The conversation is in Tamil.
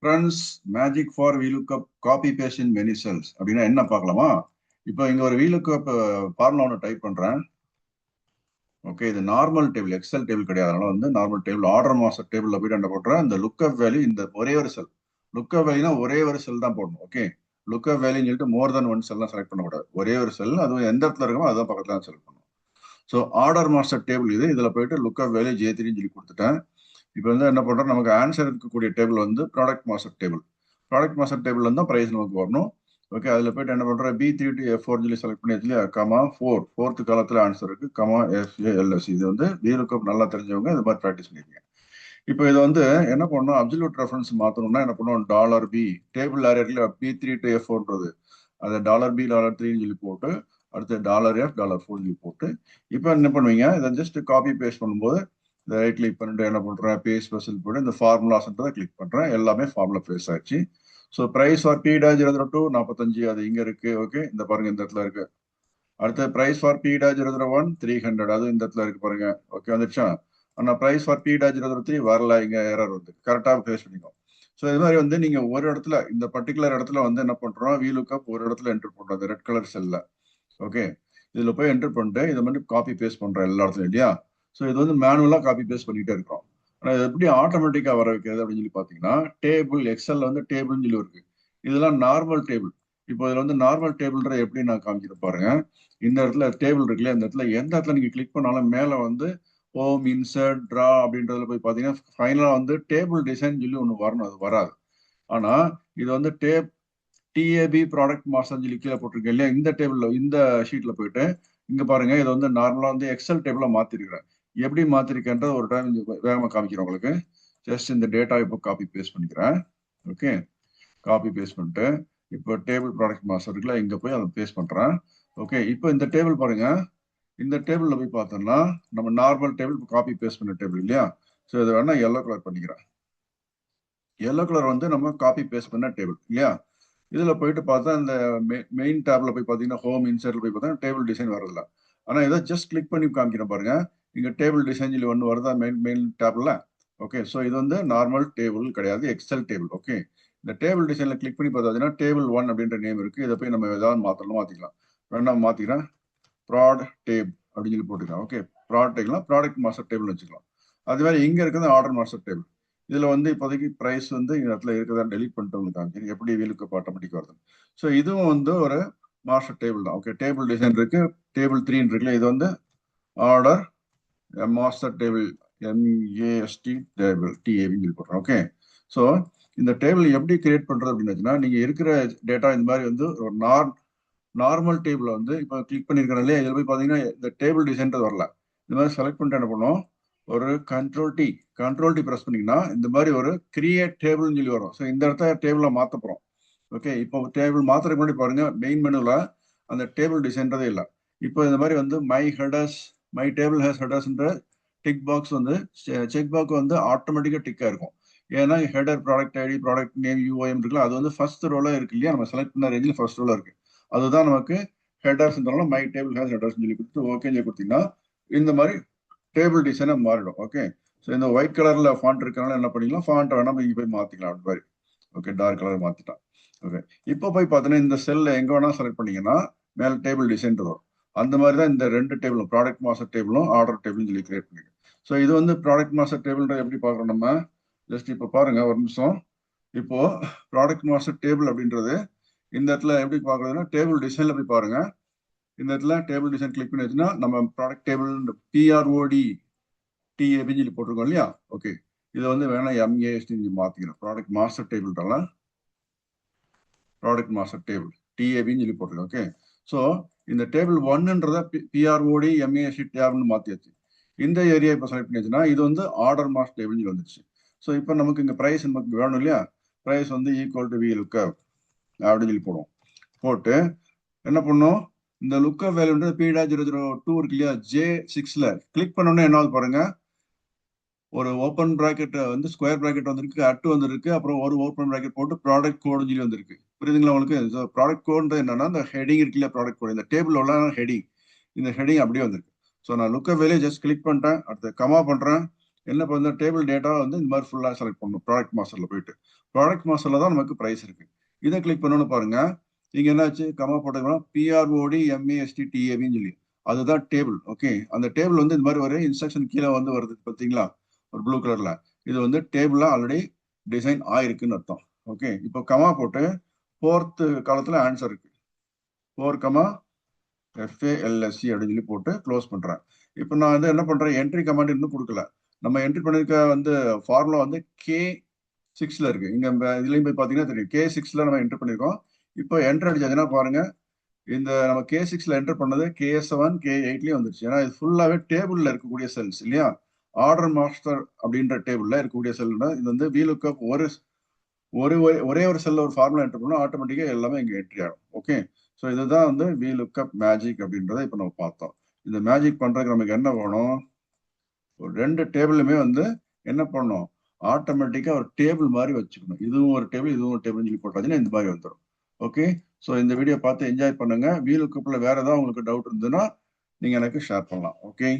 Friends magic for VLOOKUP copy paste in many cells அப்படின்னா என்ன பார்க்கலாமா? இப்போ இங்க ஒரு VLOOKUP ஃபார்முலா ஒன்று டைப் பண்றேன். ஓகே, இது நார்மல் டேபிள், எக்ஸல் டேபிள் கிடையாது. அதனால வந்து நார்மல் டேபிள் ஆர்டர் மாஸ்டர் டேபிள்ல போயிட்டு என்ன பண்றேன், இந்த லுக்அப் வேல்யூ இந்த ஒரே ஒரு செல். லுக்அப் வேல்யூனா ஒரே ஒரு செல் தான் போடணும். ஓகே, லுக்அப் வேல்யூன்னு சொல்லிட்டு மோர் தென் ஒன் செல்லாம் செலக்ட் பண்ணக்கூடாது. ஒரே ஒரு செல், அதுவும் எந்த இடத்துல இருக்குமோ அதான் பக்கத்துல தான் செலக்ட் பண்ணணும். ஸோ ஆர்டர் மாஸ்டர் டேபிள் இது. இதுல போயிட்டு லுக்அப் வேல்யூ J3 சொல்லி கொடுத்துட்டேன். இப்போ வந்து என்ன பண்றோம், நமக்கு ஆன்சர் இருக்கக்கூடிய டேபிள் வந்து product master table. Product master table இருந்தால் ப்ரைஸ் நமக்கு வரணும். ஓகே, அதில் போயிட்டு என்ன பண்றேன், B3 to F4 சொல்லி செலக்ட் பண்ணி வச்சுலையா, கமா 4 4th காலத்தில் ஆன்சர் இருக்கு, கமா FALS. இது வந்து VLOOKUP நல்லா தெரிஞ்சவங்க இது மாதிரி ப்ராக்டிஸ் பண்ணிருக்கீங்க. இப்போ இதை வந்து என்ன பண்ணணும், அப்சல்யூட் ரெஃபரன்ஸ் மாற்றணும்னா என்ன பண்ணுவோம், $B டேபிள் ஏரியாவில் B3 to F4ன்றது அதை $B $3 சொல்லி போட்டு அடுத்து $F $4 சொல்லி போட்டு இப்போ என்ன பண்ணுவீங்க, இதை ஜஸ்ட் காப்பி பேஸ்ட் பண்ணும்போது இந்த ரைட் கிளிக் பண்ணிட்டு என்ன பண்றேன், பேஸ்ட் ஸ்பெஷல் போட்டு இந்த ஃபார்முலாஸ்ன்றதை கிளிக் பண்றேன். எல்லாமே ஃபார்முலா பேஸ்ட் ஆச்சு. ஸோ பிரைஸ் ஃபார் P-02 45, அது இங்க இருக்கு. ஓகே, இந்த பாருங்க இந்த இடத்துல இருக்கு. அடுத்து பிரைஸ் ஃபார் P-01 300, அது இந்த இடத்துல இருக்கு பாருங்க. ஓகே, வந்துச்சா? ஆனா பிரைஸ் ஃபார் P-03 வரல, இங்க எரர் வந்து கரெக்டா பேஸ்ட் பண்ணிக்கோ. ஸோ இது மாதிரி வந்து நீங்க ஒரு இடத்துல இந்த பர்டிகுலர் இடத்துல வந்து என்ன பண்றோம், VLOOKUP ஒரு இடத்துல என்டர் பண்றோம், அந்த ரெட் கலர் செல்ல. ஓகே, இதுல போய் என்டர் பண்ணிட்டு இதை மட்டும் காப்பி பேஸ்ட் பண்றோம் எல்லா இடத்துலயும் இல்லையா. ஸோ இது வந்து மேனுவலா காப்பி பேஸ்ட் பண்ணிட்டே இருக்கோம். ஆனால் இது எப்படி ஆட்டோமேட்டிக்கா வர வைக்கிறது அப்படின்னு சொல்லி பாத்தீங்கன்னா, டேபிள் எக்ஸல்ல வந்து டேபிள்னு சொல்லி இருக்கு. இதெல்லாம் நார்மல் டேபிள். இப்போ இதுல வந்து நார்மல் டேபிள்ன்ற எப்படி நான் காமிக்கிறேன் பாருங்க. இந்த இடத்துல டேபிள் இருக்குல்லையா, இந்த இடத்துல எந்த இடத்துல நீங்க கிளிக் பண்ணாலும் மேல வந்து ஹோம் இன்சர்ட் டிரா அப்படின்றதுல போய் பாத்தீங்கன்னா ஃபைனலா வந்து டேபிள் டிசைன் சொல்லி ஒன்று வரணும், அது வராது. ஆனா இது வந்து TAB ப்ராடக்ட் மாஸ்டர் சொல்லி கீழே போட்டிருக்கேன் இல்லையா, இந்த டேபிள்ல இந்த ஷீட்ல போயிட்டு இங்க பாருங்க, இதை வந்து நார்மலா வந்து எக்ஸல் டேபிள மாத்திருக்கிறேன். எப்படி மாத்திருக்கேன்ற ஒரு டைம் வேகமா காமிக்கிறேன் உங்களுக்கு. ஜஸ்ட் இந்த டேட்டா இப்போ காப்பி பேஸ்ட் பண்ணிக்கிறேன். ஓகே, காப்பி பேஸ்ட் பண்ணிட்டு இப்போ டேபிள் ப்ராடக்ட் மாஸ்டர் இருக்குல்ல, இங்க போய் அதை பேஸ்ட் பண்றேன். ஓகே, இப்போ இந்த டேபிள் பாருங்க, இந்த டேபிள்ல போய் பார்த்தோம்னா நம்ம நார்மல் டேபிள் காப்பி பேஸ்ட் பண்ண டேபிள் இல்லையா. ஸோ இதை வேணா எல்லோ கலர் பண்ணிக்கிறேன். எல்லோ கலர் வந்து நம்ம காப்பி பேஸ்ட் பண்ண டேபிள் இல்லையா. இதுல போயிட்டு பார்த்தா இந்த மெயின் டேப்ல போய் பார்த்தீங்கன்னா ஹோம் இன்சர்ட்ல போய் பார்த்தா டேபிள் டிசைன் வரல. ஆனா இதை ஜஸ்ட் கிளிக் பண்ணி காமிக்கிறேன் பாருங்க, இங்க டேபிள் டிசைன் சொல்லி ஒன்று வருதா மெயின் டேப்ல. ஓகே, ஸோ இது வந்து நார்மல் டேபிள் கிடையாது, எக்ஸல் டேபிள். ஓகே, இந்த டேபிள் டிசைன்ல கிளிக் பண்ணி பார்த்தா டேபிள் 1 அப்படின்ற நேம் இருக்கு. இதை போய் நம்ம ஏதாவது மாத்தலாம், மாத்திக்கலாம். வேணா மாத்திக்கிறேன், ப்ராட் டேப் அப்படின்னு சொல்லி போட்டுக்கலாம். ஓகே, ப்ராட் டேப்லாம் ப்ராடக்ட் மாஸ்டர் டேபிள் வச்சுக்கலாம். அது மாதிரி இங்க இருக்கிறது ஆர்டர் மாஸ்டர் டேபிள். இதுல வந்து இப்போதைக்கு பிரைஸ் வந்து இந்த இடத்துல இருக்கிறதா டெலிட் பண்ணிட்டு வந்து காமிக்கிறேன், எப்படி VLOOKUP ஆட்டோமேட்டிக் வருது. ஸோ இதுவும் வந்து ஒரு மாஸ்டர் டேபிள் தான். ஓகே, டேபிள் டிசைன் இருக்கு, டேபிள் 3 இருக்குல்ல, இது வந்து order master table MAST table TAB சொல்லி போடுறோம். ஓகே, ஸோ இந்த டேபிள் எப்படி கிரியேட் பண்றது அப்படின்னு நீங்க இருக்கிற டேட்டா இந்த மாதிரி வந்து ஒரு நார்மல் டேபிள் வந்து இப்போ கிளிக் பண்ணிருக்கேன் இல்லையா, இதில் போய் பார்த்தீங்கன்னா இந்த டேபிள் டிசைன் வரல. இந்த மாதிரி செலக்ட் பண்ணிட்டு என்ன பண்ணுவோம், ஒரு கண்ட்ரோல் டி ப்ரெஸ் பண்ணீங்கன்னா இந்த மாதிரி ஒரு கிரியேட் டேபிள்னு சொல்லி வரும். ஸோ இந்த இடத்த டேபிள மாற்ற போறோம். ஓகே, இப்போ டேபிள் மாத்துறதுக்கு முன்னாடி பாருங்க, மெயின் மெனுல அந்த டேபிள் டிசைன்றதே இல்லை. இப்போ இந்த மாதிரி வந்து மை டேபிள் ஹேஸ் ஹெடர்ஸ்ன்ற டிக் பாக்ஸ் வந்து செக் பாக்ஸ் வந்து ஆட்டோமேட்டிக்கா டிக்கா இருக்கும். ஏன்னா header product ID product name UIM இருக்குல்ல, அது வந்து ஃபர்ஸ்ட் ரோல இருக்கு இல்லையா, நம்ம செலக்ட் பண்ண ரேஞ்சில் ஃபர்ஸ்ட் ரோல இருக்கு. அதுதான் நமக்கு ஹெடர்ஸ்ன்றனால மை டேபிள் ஹேஸ் ஹெடர்ஸ் சொல்லி கொடுத்து ஓகே சொல்லி கொடுத்தீங்கன்னா இந்த மாதிரி டேபிள் டிசைனா மாறிடும். ஓகே, ஸோ இந்த ஒயிட் கலர்ல ஃபாண்ட் இருக்கனால என்ன பண்ணிக்கலாம், ஃபாண்ட் வேணா இங்க போய் மாத்திக்கலாம் அப்படி மாதிரி. ஓகே, டார்க் கலர் மாத்திட்டான். ஓகே, இப்போ போய் பார்த்தீங்கன்னா இந்த செல்ல எங்க வேணா செலக்ட் பண்ணீங்கன்னா மேல டேபிள் டிசைன் வரும். அந்த மாதிரி தான் இந்த ரெண்டு டேபிளும் ப்ராடக்ட் மாஸ்டர் டேபிளும் ஆர்டர் டேபிள் சொல்லி கிரியேட் பண்ணிருக்கேன். ஸோ இது வந்து ப்ராடக்ட் மாஸ்டர் டேபிள் எப்படி பார்க்குறோம் நம்ம, ஜஸ்ட் இப்போ பாருங்க ஒரு நிமிஷம். இப்போ ப்ராடக்ட் மாஸ்டர் டேபிள் அப்படின்றது இந்த இடத்துல எப்படி பார்க்கறதுன்னா டேபிள் டிசைன்ல போய் பாருங்க. இந்த இடத்துல டேபிள் டிசைன் கிளிக் பண்ணி வச்சுன்னா நம்ம ப்ராடக்ட் டேபிள் PROD TAB சொல்லி போட்டிருக்கோம் இல்லையா. ஓகே, இதை வந்து வேணா MAST மாத்திக்கிறோம், product master table product master table TAB சொல்லி போட்டிருக்கோம். ஓகே, ஸோ இந்த டேபிள் 1ன்றத PROD MAST டேப்னு மாத்தியாச்சு. இந்த ஏரியா இப்போ செலக்ட் பண்ணிச்சுன்னா இது வந்து ஆர்டர் மாஸ்டர் டேபிள் வந்துருச்சு. ஸோ இப்போ நமக்கு இங்க பிரைஸ் நமக்கு வேணும் இல்லையா, பிரைஸ் வந்து ஈக்குவல் டு VLOOKUP அப்படின்னு சொல்லி போடுவோம். போட்டு என்ன பண்ணும், இந்த லுக்கப் வேல்யூன்றது P-002 இருக்கு இல்லையா, J6ல கிளிக் பண்ணோன்னே என்ன பாருங்க, ஒரு ஓப்பன் பிராக்கெட் வந்து ஸ்கொயர் பிராக்கெட் வந்திருக்கு, அட்டு வந்திருக்கு, அப்புறம் ஒரு ஓப்பன் பிராக்கெட் போட்டு ப்ராடக்ட் கோடு சொல்லி வந்திருக்கு. புரியுதுங்களா உங்களுக்கு? ப்ராடக்ட் கோடுன்றது என்னன்னா இந்த ஹெடிங் இருக்கு இல்லையா, ப்ராடக்ட் கோடு இந்த டேபிள் உள்ள ஹெடிங், இந்த ஹெடிங் அப்படியே வந்திருக்கு. ஸோ நான் லுக்கப் வேல்யூ ஜஸ்ட் கிளிக் பண்ணிட்டேன், அடுத்து கமா பண்றேன், என்ன பண்ண டேபிள் டேட்டா வந்து இந்த மாதிரி ஃபுல்லா செலக்ட் பண்ணணும். ப்ராடக்ட் மாஸ்டர்ல போயிட்டு ப்ராடக்ட் மாஸ்டர்ல தான் நமக்கு பிரைஸ் இருக்கு. இதை கிளிக் பண்ணணும்னு பாருங்க. இங்க என்னாச்சு கமா போட்டுக்கலாம் PROD MASTTABன்னு சொல்லி அதுதான் டேபிள். ஓகே, அந்த டேபிள் வந்து இந்த மாதிரி ஒரு இன்ஸ்ட்ரக்ஷன் கீழே வந்து வருது பார்த்தீங்களா, ஒரு ப்ளூ கலர்ல. இது வந்து டேபிளா ஆல்ரெடி டிசைன் ஆயிருக்குன்னு அர்த்தம். ஓகே, இப்போ கமா போட்டு 4th காலத்துல ஆன்சர் இருக்கு 4, FALSC அப்படின்னு சொல்லி போட்டு க்ளோஸ் பண்றேன். இப்போ நான் வந்து என்ன பண்றேன், என்ட்ரி கமாண்ட் இன்னும் கொடுக்கல. நம்ம என்ட்ரி பண்ணிருக்க வந்து ஃபார்முலா வந்து K6ல இருக்கு. இங்க இதுலயும் போய் பாத்தீங்கன்னா தெரியும் K6ல நம்ம என்டர் பண்ணிருக்கோம். இப்போ என்டர் அடிச்சதுன்னா பாருங்க, இந்த நம்ம K6ல என்டர் பண்ணது K7 K8லயும் வந்துருச்சு. ஏன்னா இது ஃபுல்லாவே டேபிள்ல இருக்கக்கூடிய செல்ஸ் இல்லையா. ஆர்டர் மாஸ்டர் அப்படின்ற டேபிள்ல இருக்கக்கூடிய செல்னா இது வந்து VLOOKUP ஒரே ஒரு செல்ல ஒரு ஃபார்முலா என்டர் பண்ணா ஆட்டோமேட்டிக்கா எல்லாமே இங்க என்ட்ரி ஆகும். ஓகே, ஸோ இதுதான் வந்து VLOOKUP மேஜிக் அப்படின்றத இப்போ நம்ம பார்த்தோம். இந்த மேஜிக் பண்றதுக்கு நமக்கு என்ன வேணும், ஒரு 2 டேபிளுமே வந்து என்ன பண்ணணும், ஆட்டோமேட்டிக்கா ஒரு டேபிள் மாதிரி வச்சுக்கணும். இதுவும் ஒரு டேபிள் இதுவும் ஒரு டேபிள் சொல்லி போட்டாச்சுன்னா இந்த மாதிரி வந்துடும். ஓகே, ஸோ இந்த வீடியோ பார்த்து என்ஜாய் பண்ணுங்க. VLOOKUPல வேற ஏதாவது உங்களுக்கு டவுட் இருந்ததுன்னா நீங்க எனக்கு ஷேர் பண்ணலாம். ஓகே.